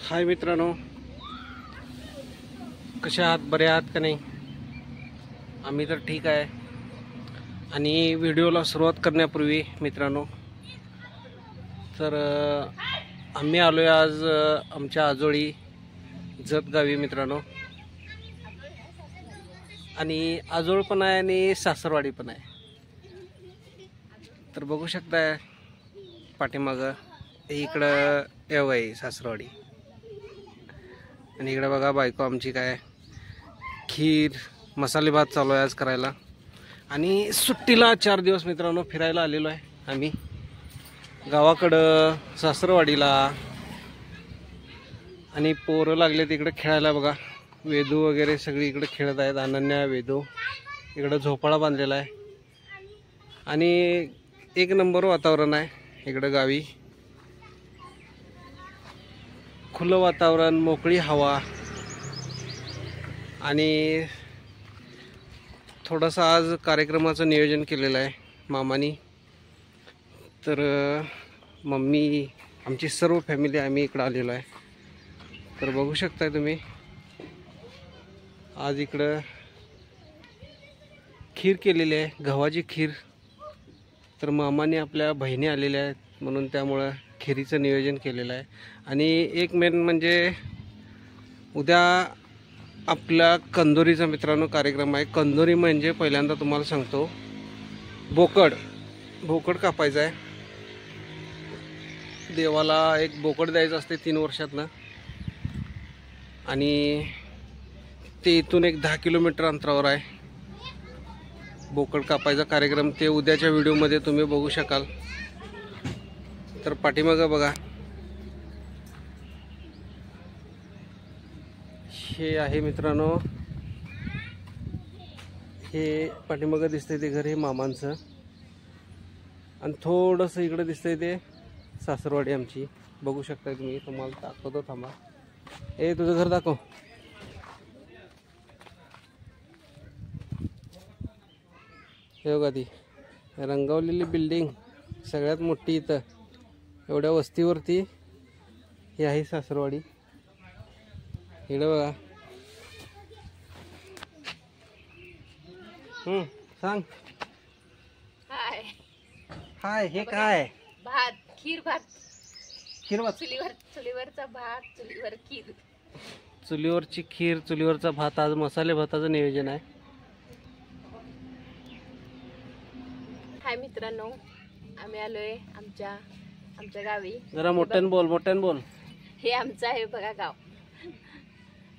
हाय मित्रांनो, कशा आहात? बरे आहात का नाही? आम्ही तर ठीक आहे. आणि व्हिडिओला सुरुवात करण्यापूर्वी मित्रांनो, तर आम्ही आलोय आज आमच्या आजोळी जतगावी मित्रांनो. आणि आजोळ पण आहे आणि सासरवाडी पण आहे. तर बघू शकताय पाठीमागं इकडं येवई सासरवाडी, आणि इकडे बघा बायको आमची काय खीर मसाले भात चालू आहे आज करायला. आणि सुट्टीला 4 दिवस मित्रांनो फिरायला आलेलो आहे आम्ही गावाकडं सासरवाडीला. आणि पोरं लागले तिकडे खेळायला. बघा वेदू वगैरे सगळी इकडे खेळत आहेत. अनन्या, वेदू इकडं झोपाळा बांधलेला आहे. आणि एक नंबर वातावरण आहे इकडं गावी. खुलं वातावरण, मोकळी हवा. आणि थोडंसं आज कार्यक्रमाचं नियोजन केलेलं आहे मामानी. तर मम्मी आमची सर्व फॅमिली आम्ही इकडं आलेलो आहे. तर बघू शकताय तुम्ही आज इकडं खीर केलेली आहे, गव्हाची खीर. तर मामाने आपल्या बहिणी आलेल्या आहेत म्हणून त्यामुळं खिरीचं नियोजन केलेलं आहे. आणि एक मेन म्हणजे उद्या आपला कंदोरीचा मित्रांनो कार्यक्रम आहे. कंदोरी म्हणजे पहिल्यांदा तुम्हाला सांगतो, बोकड कापायचा आहे. देवाला एक बोकड द्यायचं असते 3 वर्षातनं. आणि ते इथून एक 10 किलोमीटर अंतरावर आहे बोकड कापायचा कार्यक्रम. ते उद्याच्या व्हिडिओमध्ये तुम्ही बघू शकाल. तर पाठीमागं बघा हे आहे मित्रांनो, हे पाठीमागं दिसतंय ते घर हे मामांचं. आणि थोडंसं इकडे दिसतंय ते सासरवाडी आमची. बघू शकताय तुम्ही, तुम्हाला दाखवतो थांबा. तुझं घर दाखव. हे बघा ती रंगवलेली बिल्डिंग सगळ्यात मोठी इथं एवढ्या वस्तीवरती ही आहे सासरवाडी. इकडे बघा. सांग हाय. हाय. हे काय? भात, खीर भात. चुलीवरचा भात, चुलीवर खीर. चुलीवरची खीर, चुलीवरचा भात. आज मसाले भाताचं नियोजन आहे. हाय मित्रांनो, आम्ही आलोय आमच्या गावी. जरा मोठ्यान बोल. हे आमचं आहे बघा गाव.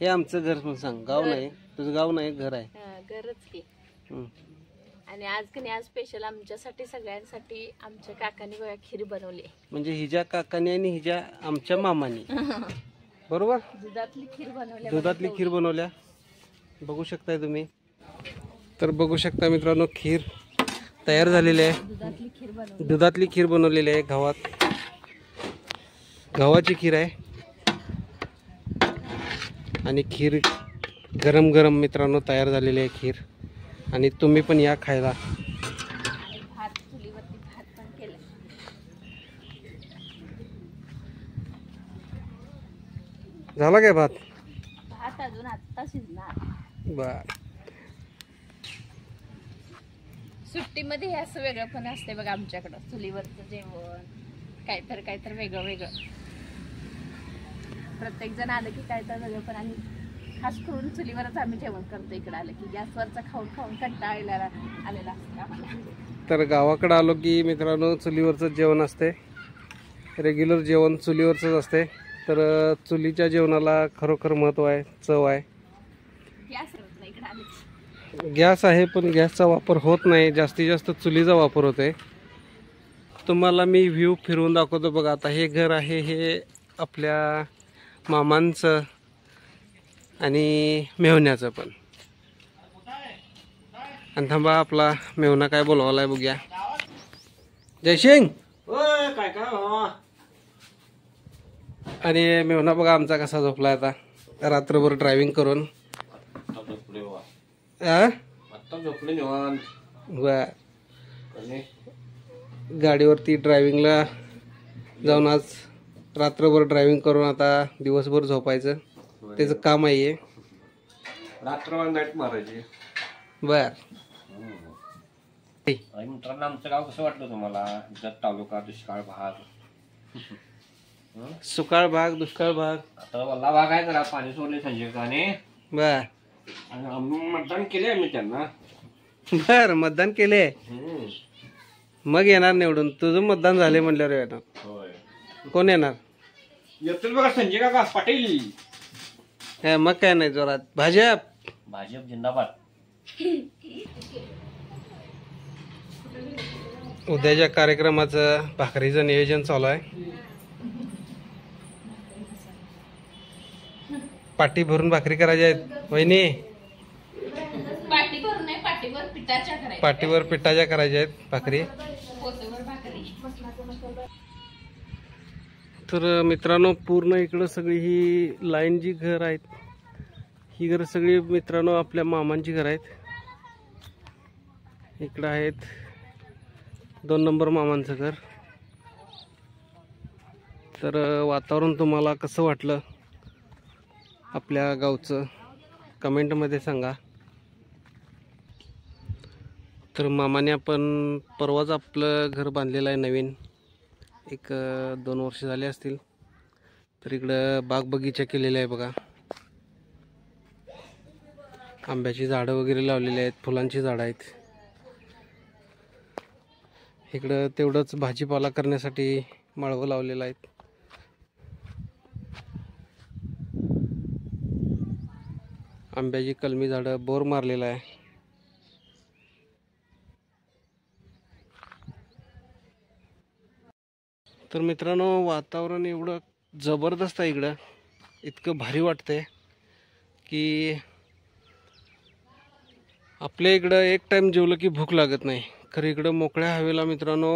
हे आमचं घर म्हणून सांग. गाव नाही तुझं, गाव नाही घर आहे. घरच की. आणि आज स्पेशल आमच्यासाठी सगळ्यांसाठी आमच्या काकांनी बघा खीर बनवली. म्हणजे हिच्या काकाने आणि हिच्या आमच्या मामानी बरोबर दुधातली खीर बनवल्या. बघू शकताय तुम्ही. तर बघू शकता मित्रांनो, खीर तयार झालेली आहे. दुधातली खीर बनवलेली आहे. गव्हाची खीर आहे. आणि खीर गरम गरम मित्रांनो तयार झालेली आहे खीर. आणि तुम्ही पण या खायला. भात चुलीवरती भात पण केलं. झाला काय भात? भात अजून आत्ता शिजणार. बर. सुट्टीमध्ये हे असं वेगळं पण असते बघा आमच्याकडं. चुलीवरचं जेवण काहीतर वेगळं. प्रत्येक जण आलं की काहीतर वेगळं. पण आणि खास करून चुलीवरच आम्ही जेवण करतो. इकडे आलं की गॅसवरचं खाऊन कंटाळा आलेला असतं आम्हाला. तर गावाकडे आलो की मित्रांनो चुलीवरचं जेवण असते. रेग्युलर जेवण चुलीवरचंच असते. तर चुलीच्या जेवणाला खरोखर महत्त्व आहे, चव आहे. गॅस आहे पण गॅसचा वापर होत नाही. जास्तीत जास्त चुलीचा वापर होतोय. तुम्हाला मी व्ह्यू फिरवून दाखवतो बघा. आता हे घर आहे हे आपल्या मामांचं आणि मेहुण्याचं पण. आणि थांबा, आपला मेहुणा काय बोलवालाय बघूया. जयसिंग. काय आणि मेहुणा बघा आमचा कसा झोपलाय आता रात्रभर ड्रायव्हिंग करून. गाडीवरती ड्रायव्हिंगला जाऊन आज रात्रभर ड्रायव्हिंग करून आता दिवसभर झोपायचं त्याचं काम आहे. रात्रभर नाईट मारायची. बर आणि मित्रांनो आमचं गाव कसं वाटलं तुम्हाला? जत तालुका दुष्काळ भाग. सुकाळ भाग दुष्काळ भाग आता वल्ला भाग आहे जरा पाणी सोडले संजय काने. बर आणि आम्ही मतदान केले आम्ही त्यांना. बर मतदान केले मग येणार निवडून. तुझं मतदान झाले म्हणल्यावर येणार. होय कोण येणार? येतील बघा संजय काका पाटील. हे मग काय नाही जोरात भाजप. भाजप जिंदाबाद. उद्याच्या कार्यक्रमाचं भाकरीचं नियोजन चालू आहे. पाटी भरून भाकरी करायच्या आहेत वहिनी. पाटीवर नाही, पाटीवर पिठाच्या करायच्या. पाटीवर पिठाच्या करायच्या आहेत भाकरी. पोतेवर भाकरी. तर मित्रांनो पूर्ण इकडं सगळी ही लाईन जी घर आहेत ही घर सगळी मित्रांनो आपल्या मामांची घर आहेत. इकडं आहेत 2 नंबर मामांचं घर. तर वातावरण तुम्हाला कसं वाटलं आपल्या गावचं कमेंटमध्ये सांगा. तर मामाने आपण परवाच आपलं घर बांधलेलं आहे नवीन. 1-2 वर्ष झाले असतील. तर इकडं बाग बगीचा केलेला आहे बघा. आंब्याची झाडं वगैरे लावलेली आहेत, फुलांची झाडं आहेत. इकडं तेवढंच भाजीपाला करण्यासाठी माळवं लावलेलं आहेत. आंब्याची कलमी झाडं, बोर मारलेला आहे. तर मित्रांनो वातावरण एवढं जबरदस्त आहे इकडं. इतकं भारी वाटतंय की आपल्या इकडं एक टाईम जेवलं की भूक लागत नाही. खरं इकडं मोकळ्या हवेला मित्रांनो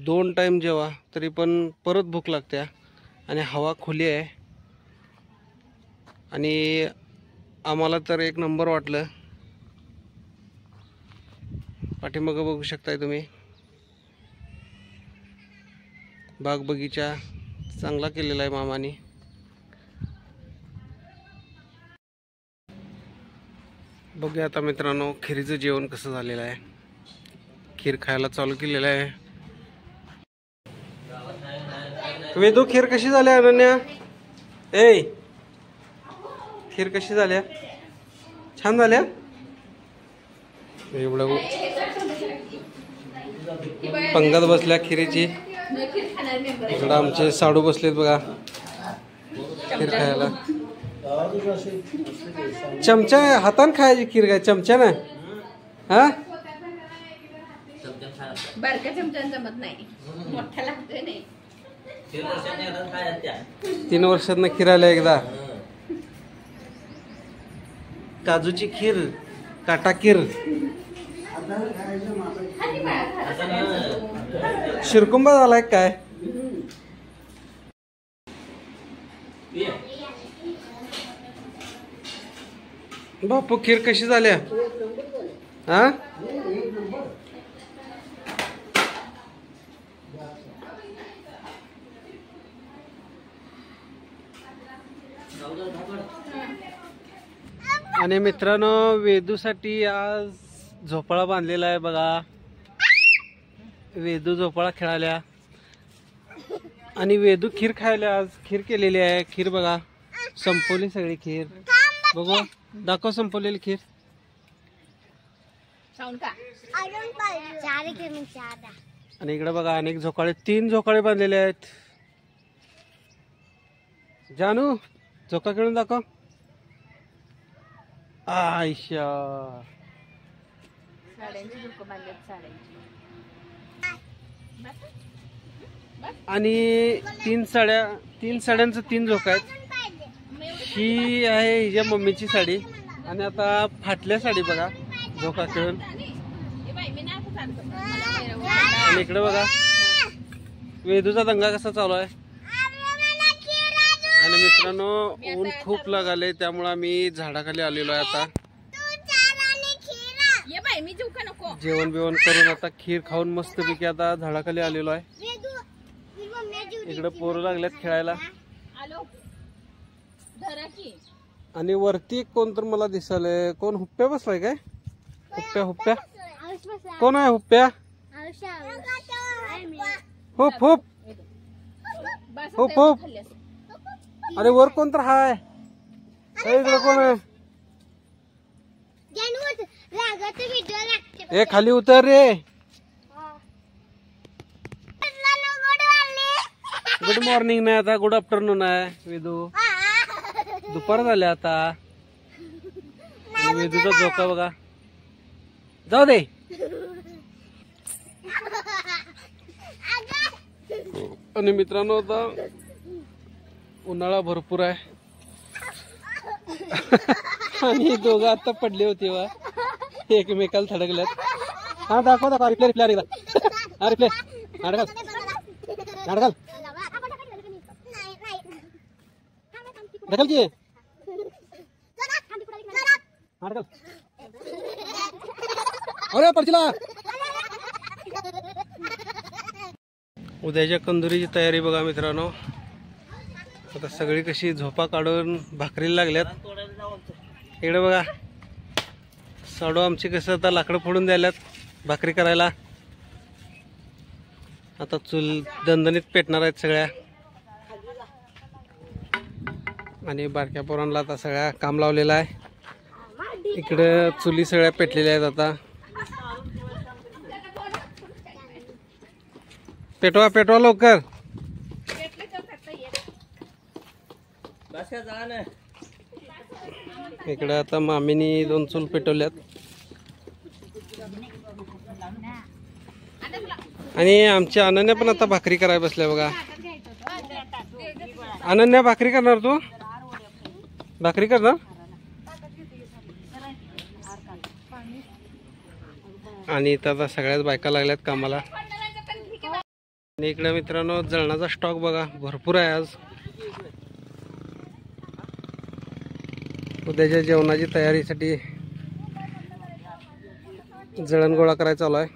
2 टाईम जेवा तरी पण परत भूक लागते. आणि हवा खुली आहे. आणि आम्हाला तर एक नंबर वाटलं. पाठीमागं बघू शकताय तुम्ही बाग बगीचा चांगला केलेला आहे मामाने. बघूया आता मित्रांनो खिरीचं जेवण कसं झालेलं आहे. खीर खायला चालू केलेलं आहे. वेदू खीर कशी झाली अनन्या? ए खीर कशी झाल्या? छान झाल्या. एवढं पंगत बसल्या खिरीची. इकडं आमचे साडू बसलेत बघा खीर खायला. चमचा हातान खायची खीर काय चमचा ना? हा बारक्या चमच्यानं जमत नाही, मोठा लागतोय नाही. 3 वर्षातनं खीर आल्या एकदा. काजूची खीर, काटा खीर, शिरकुंबा झालाय काय? बापू खीर कशी झाल्या? हा आणि मित्रांनो वेदूसाठी आज झोपाळा बांधलेला आहे बघा. वेदू झोपाळा खेळाल्या आणि वेदू खीर खायला. आज खीर केलेली आहे. खीर बघा संपवली सगळी खीर. बघू दाखव संपवलेली खीर. आणि इकडे बघा अनेक झोकाळे, 3 झोकाळे बांधलेले आहेत. जानू झोका खेळून दाखव. आयशा साड्यांची झोका बांधल्यात साड्यांची. आणि 3 साड्यांचं 3 झोका आहेत. ही आहे हिच्या मम्मीची साडी. आणि आता फाटल्या साडी बघा झोका खेळून. आणि इकडे बघा वेदूचा दंगा कसा चालू आहे. आणि मित्रांनो ऊन खूप लागाले त्यामुळे आम्ही झाडाखाली आलेलो आहे. आता जेवण बिवण करून आता खीर खाऊन मस्तपैकी आता झाडाखाली आलेलो आहे. इकडे पोरं लागल्यात खेळायला. आलो धरा की. आणि वरती कोण तर मला दिसायलंय. कोण हुप्प्या बसलाय काय? हुप्प्या हुप्प्या कोण आहे? हुप्प्या हुप हुप हुप हुप. अरे वर कोण तर हाय. इकडे कोण आहे? ए खाली उतर रे. गुड मॉर्निंग नाही आता गुड आफ्टरनून आहे विदू. दुपार झाले आता. विदूचा झोका बघा. जाऊ दे. आणि मित्रांनो आता उन्हाळा भरपूर आहे. आणि दोघं आता पडले होते वा एकमेकाला थडकल्यात. हा दाखव दाखव. रिप्ले रिप्ले रिप्ले हा रिप्ले नाडकाल नाडकाल ढकल की नाडकाल. अरे पडचिला. उद्याच्या कंदुरीची तयारी बघा मित्रांनो. आता सगळी कशी झोपा काढून भाकरीला लागल्यात. इकडे बघा साडू आमची कसं आता लाकडं फोडून द्यायल्यात भाकरी करायला. आता चूल दणदणीत पेटणार आहेत सगळ्या. आणि बारक्या पोरांना आता सगळ्या काम लावलेलं आहे. इकडे चुली सगळ्या पेटलेल्या आहेत. आता पेटवा पेटवा लवकर. इकडे आता मामीनी 2 चूल पेटवल्यात. आणि आमच्या अनन्या पण आता भाकरी करायला बसल्या बघा. अनन्या भाकरी करणार? तू भाकरी करणार? आणि इथं आता सगळ्याच बायका लागल्यात कामाला. आणि इकडे मित्रांनो जळणाचा स्टॉक बघा भरपूर आहे आज. उद्याच्या जेवणाची तयारीसाठी जळण गोळा करायचा चालू आहे.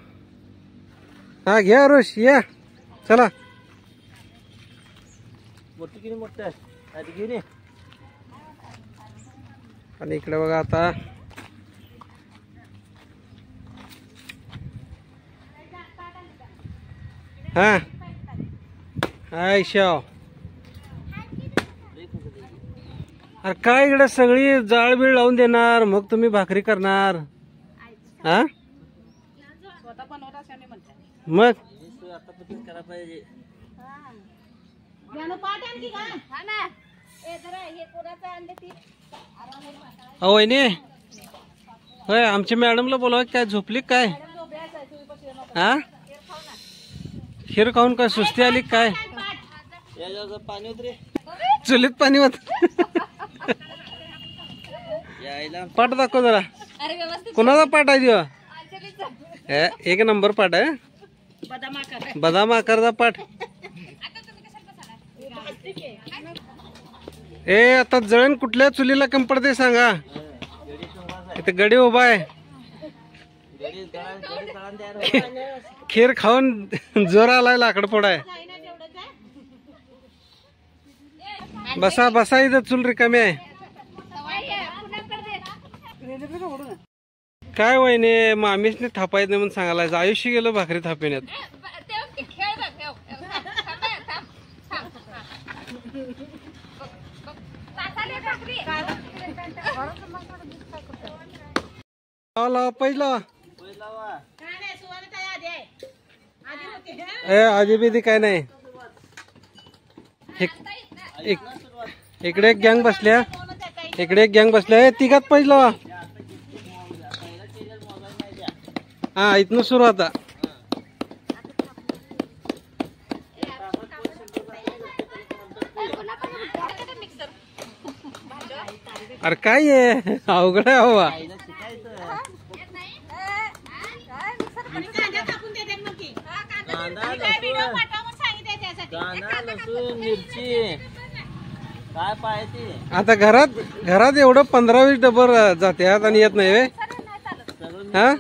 हा घ्या रोश या चला. आणि इकडे बघा आता हा हाय शाव. अरे काय इकडे सगळी जाळ बीळ लावून देणार मग तुम्ही भाकरी करणार? हा मग वहिनी होय आमच्या मॅडमला बोलाव. काय झोपली काय? हा खीर खाऊन काय सुस्ती आली काय? पाणी उतरे चुलीत पाणी होत. पाठ दाखव जरा. कोणाचा पाठ आहे दिवा? एक नंबर पाठ आहे. बदाम आकारचा पाठ. ए आता जळण कुठल्या चुलीला कम पडते सांगा. इथे गडी उभा आहे. खीर खाऊन जोर आलाय लाकड फोडाय. बसा बसा इथं चूल रिकामी आहे. काय वहिनी मामीसने थापायत नाही म्हणून सांगायला. आयुष्य गेलं भाकरी थापिण्यात. पहिला आधी बिधी काय नाही. इकडे एक गँग बसल्या. इकडे एक गँग बसल्या. तिघात पहिला. हा इथनं सुरू आता. अरे काय आहे अवघड आहे हवा. आता घरात एवढं 15-20 डबर जात्यात आणि येत नाही. हा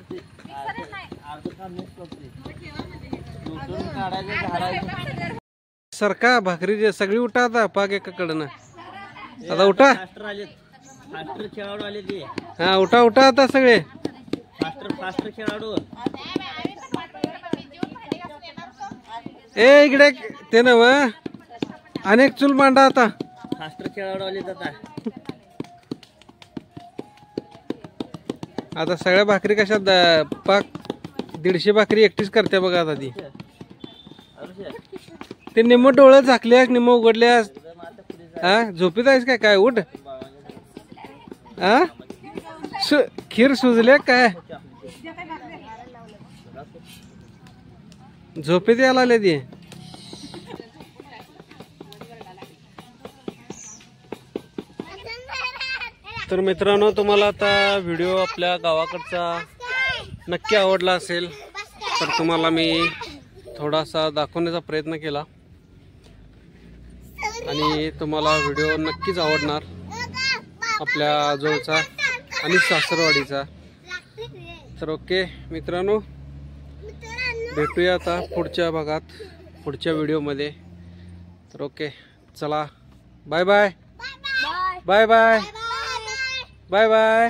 सरका भाकरी सगळी उठा आता पाक एकाकडनं आता उठा फास्टर आलेत फास्टर खेळाडू आले ते हा उठा उठा आता सगळे फास्टर खेळाडू ए इकडे ते नव अनेक चूल मांडा आता फास्टर खेळाडू आलेत आता आता सगळ्या भाकरी कशा पाक 150 भाकरी एकटीच करते बघा आता ती ते निम्म डोळं झाकल्यास निम्म उघडल्यास हा झोपीत आहेस काय उठ हा खीर सुजले काय झोपेत यायला आले ती तर मित्रांनो तुम्हाला आता व्हिडिओ आपल्या गावाकडचा नक्की आवडला असेल तर तुम्हाला मी थोडासा दाखवण्याचा प्रयत्न केला आणि तुम्हाला व्हिडिओ नक्कीच आवडणार आपल्या आजोळचा आणि सासरवाडीचा. तर ओके मित्रांनो भेटूया आता पुढच्या भागात पुढच्या व्हिडिओमध्ये. तर ओके चला bye bye bye bye bye bye.